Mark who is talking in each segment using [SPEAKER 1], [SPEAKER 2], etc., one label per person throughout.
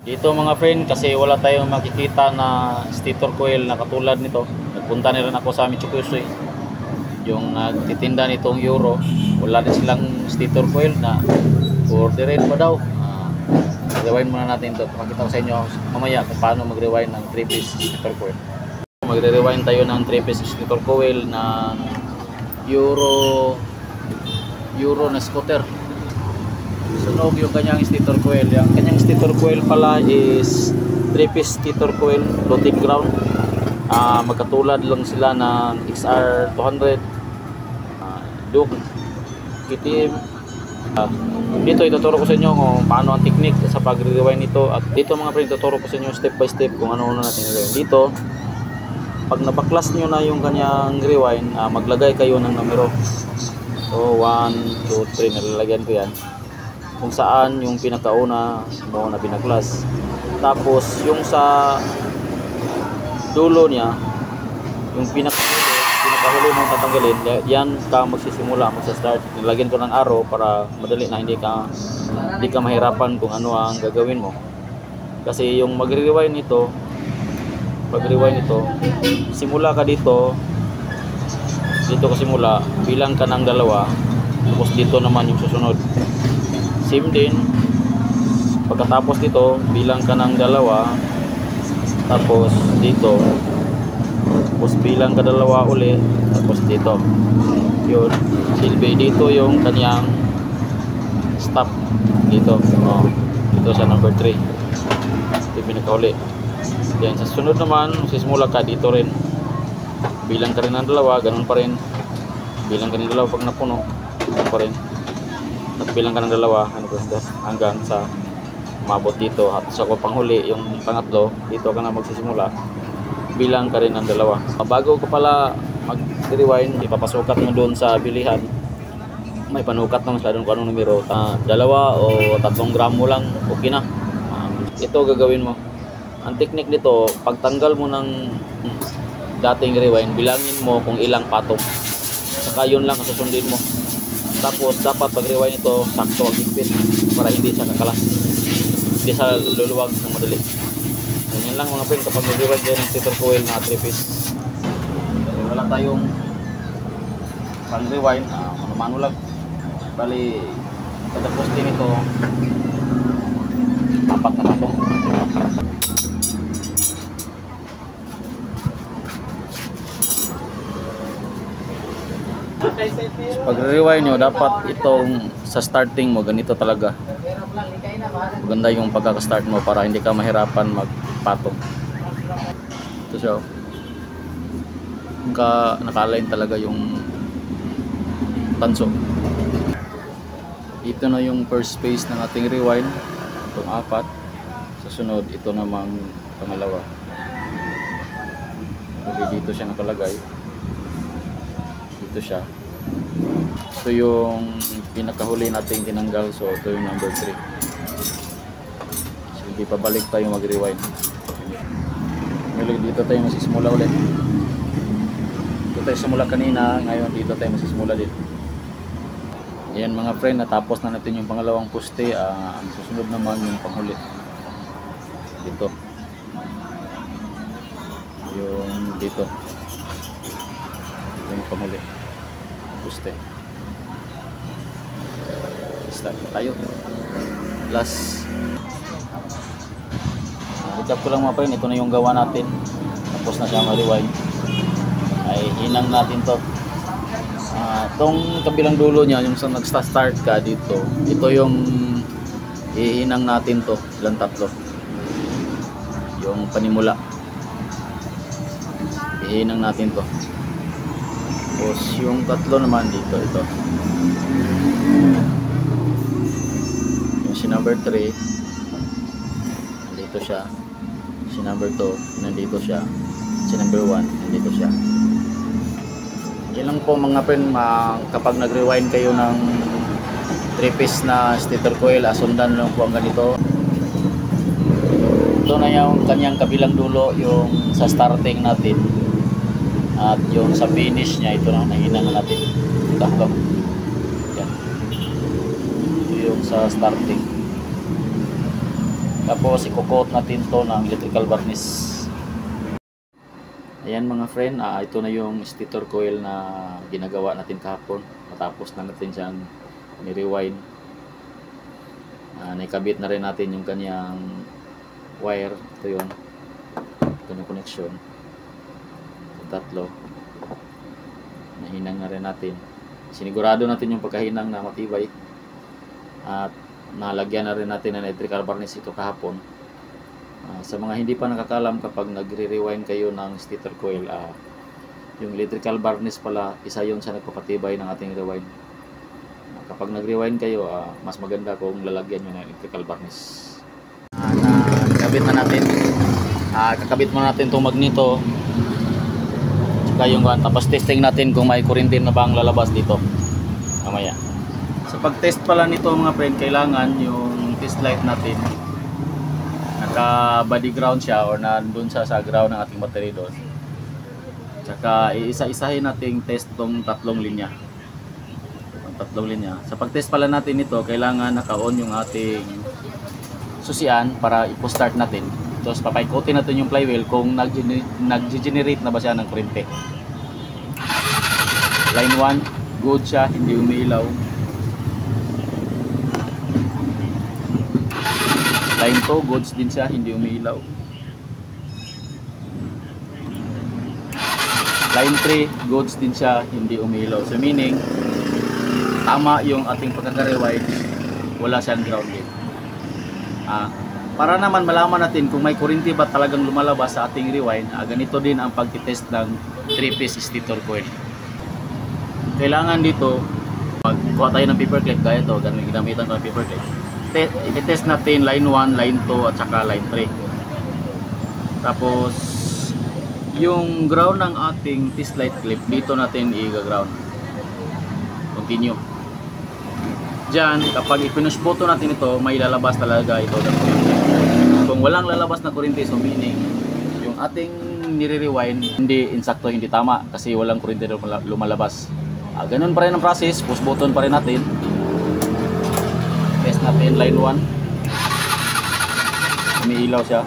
[SPEAKER 1] Dito mga friend, kasi wala tayong makikita na stator coil na katulad nito. Nagpunta na rin ako sa Mitsubishi, yung nagtitinda nitong Euro. Wala din silang stator coil na orderin pa daw. Mag-rewind muna natin ito. Pakita ko sa inyo mamaya kung paano mag-rewind ng 3-piece stator coil. Magre-rewind tayo ng 3-piece stator coil ng Euro na scooter. Sunog yung kanyang stator coil. Yung kanyang stator coil pala is 3-piece stator coil, floating ground. Magkatulad lang sila ng XR 200, Duke, KTM. Dito ituturo ko sa inyo kung paano ang technique sa pag-rewind nito. At dito mga friend, ituturo ko sa inyo step by step kung ano-ano natin gagawin. Dito, pag nabaklas nyo na yung kanyang rewind, maglagay kayo ng numero. So 1, 2, 3, nalalagyan ko yan kung saan yung pinakauna mo na binaklas. Tapos yung sa dulo niya, yung pinakahuli mong tatanggalin, yan ka magsisimula, magsa-start. Nilagyan ko ng arrow para madali na hindi ka mahirapan kung ano ang gagawin mo. Kasi yung mag-rewind ito, simula ka dito ka simula, bilang ka ng 2, tapos dito naman yung susunod. Same din, pagkatapos dito bilang ka ng 2, tapos dito, tapos bilang ka 2 uli, tapos dito. Yun, silbi dito yung kanyang stop dito. Dito sa number 3, ito pinakauli. Then sa sunod naman, sisimula ka dito rin, bilang ka rin ng 2, ganun pa rin. Bilang ka ng 2 pag napuno, ganun pa rin. At bilang ka ng 2 hanggang sa mabot dito. At sa panghuli, yung pangatlo, dito ka na magsisimula, bilang ka rin ng 2. Bago ko pala mag-rewind, ipapasukat mo doon sa bilihan. May panukat naman sa doon kung anong numero, 2 o 3 gramo lang, okay na. Ito gagawin mo. Ang technique nito, pagtanggal mo ng dating rewind, bilangin mo kung ilang patong, saka yun lang ang susundin mo. Tapos dapat pag-rewind ito, sakto ang higpit para hindi siya kakalas, hindi siya luluwag ng madali. Ganyan lang mga friend kapag mag-rewind din ng stator coil na 3-piece. Wala tayong pag-rewind, mano lang. Bali, katapos din ito, 4 na patong. Pag-rewind nyo, dapat itong sa starting mo, ganito talaga. Maganda yung pagkaka-start mo para hindi ka mahirapan magpatong. Ito siya. Naka-align talaga yung tanso. Ito na yung first phase ng ating rewind. Itong 4. Sa sunod, ito namang pangalawa. Kasi dito siya nakalagay. Ito siya. Ito yung pinakahuli nating tinanggal. So ito yung number 3. So hindi pa balik tayo mag-rewind. Dito tayo masisimula ulit. Dito tayo simula kanina. Ngayon dito tayo masisimula din. Yan mga friend, natapos na natin yung pangalawang poste. Ang susunod naman yung panghuli. Dito. Yung dito. Ito yung panghuli. Poste. Start tayo. Last. Recap ko lang mga friend, ito na yung gawa natin. Tapos na siya ma-rewind. Ay hinang natin to. Itong kabilang dulo niya, yung sa nag-start ka dito, ito yung ihinang natin to, ilang 3. Yung panimula. Ihinang natin to. Tapos yung 3 naman dito, ito. Yung si number 3, nandito siya. Si number 2, nandito siya. Si number 1, nandito siya. Yan lang po mga friend, kapag nag-rewind kayo ng 3-piece na stator coil, sundan lang po ang ganito. Ito na yung kanyang kabilang dulo, yung sa starting natin. At yung sa finish niya, ito na nahinang natin. Ito. Yan. Ito yung sa starting. Tapos i-coat natin to ng electrical varnish. Ayan mga friend, ito na yung stator coil na ginagawa natin kahapon. Matapos na natin siyang ni-rewind. Naikabit na rin natin yung kanyang wire. Ito yun, kanyang connection. Tatlo. Nahinang na rin natin. Sinigurado natin yung pagkahinang na matibay. At nalagyan na rin natin ng electrical varnish ito kahapon. Sa mga hindi pa nakakalam, kapag nagre-rewind kayo ng stator coil, yung electrical varnish pala, isa yun sa nagpapatibay ng ating rewind. Kapag nag-rewind kayo, mas maganda kung lalagyan nyo ng electrical varnish. Kakabit na natin. Kakabit mo natin itong magneto. Tsaka yung tapos testing natin kung may kuryente na ba ang lalabas dito. Mamaya. Sa pag-test pala nito mga friend, kailangan yung test light natin naka body ground siya or nandun siya sa ground ng ating battery doon. Tsaka iisa-isahin nating test tong tatlong linya. Sa pag-test pala natin ito, kailangan naka-on yung ating susian para i-start natin. Tapos papaikutin natin yung flywheel kung nag-generate na ba siya ng kuryente. Line 1, good siya, hindi umiilaw. Line 2, goods din siya, hindi umiilaw. Line 3, goods din siya, hindi umiilaw. So meaning, tama yung ating pagkaka-rewind, wala siyang grounded. Para naman malaman natin kung may kuryente ba talagang lumalabas sa ating rewind, ganito din ang pagtitest ng 3-piece stator coil. Kailangan dito, magkuha tayo ng paper clip, gaya ito, ginamitan ko ng paper clip. I-test natin line 1, line 2 at saka line 3. Tapos yung ground ng ating test light clip, dito natin i-ground. Continue. Diyan, kapag i-finish button natin ito, may lalabas talaga ito ng kuryente. Kung walang lalabas na kuryente, so meaning yung ating nire-rewind hindi insakto, hindi tama kasi walang kuryente lumalabas. Ganun pa rin ang process, push button pa rin natin. Test natin line 1. Umiilaw siya.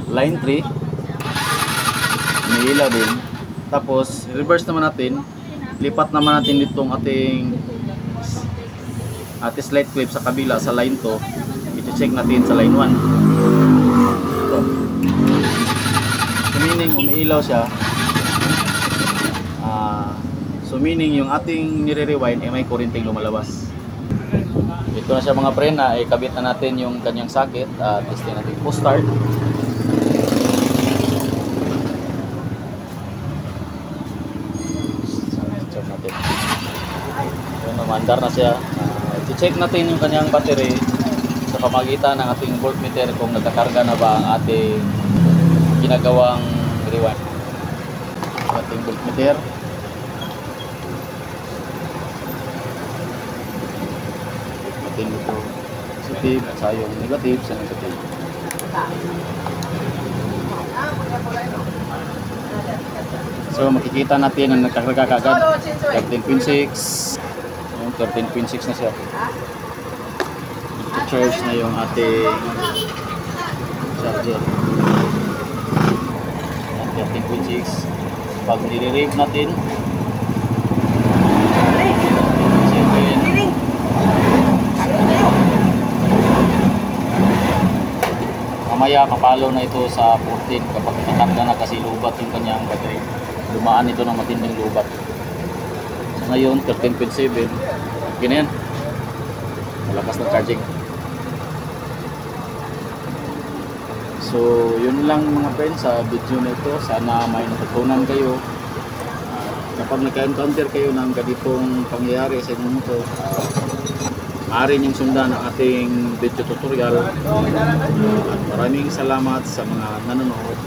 [SPEAKER 1] Line 3. Umiilaw din. Tapos reverse naman natin. Lipat naman natin ditong ating test light clip sa kabila sa line 2. I-check natin sa line 1. Ito. So meaning umiilaw siya. So meaning yung ating nire-rewind ay may kuryenteng lumalabas. Ito na siya mga friend, ikabit na natin yung kanyang socket. Testing natin push start. Check natin. Yun, umandar na siya. I-check natin yung kanyang battery sa pamagitan ng ating voltmeter kung nagkakarga na ba ang ating ginagawang rewind. Ating voltmeter. Natin ito positive at sayong negative sa negative. So makikita natin na nagkakarga kagad 13.6. 13.6 na siya. I-charge na yung ating charger. 13.6. Pag nire-rave natin, mamaya papalo na ito sa 14 kapag nakarga na kasi lubat yung kanyang battery. Dumaan ito ng matinding lubat. So ngayon 13.7. Okay na yan. Malakas na charging. So yun lang mga friends sa video na ito. Sana may natutunan kayo. Kapag nagka-encounter kayo ng ganitong pangyayari sa inyong motor, maaari niyong sundan ang ating video tutorial. At maraming salamat sa mga nanonood.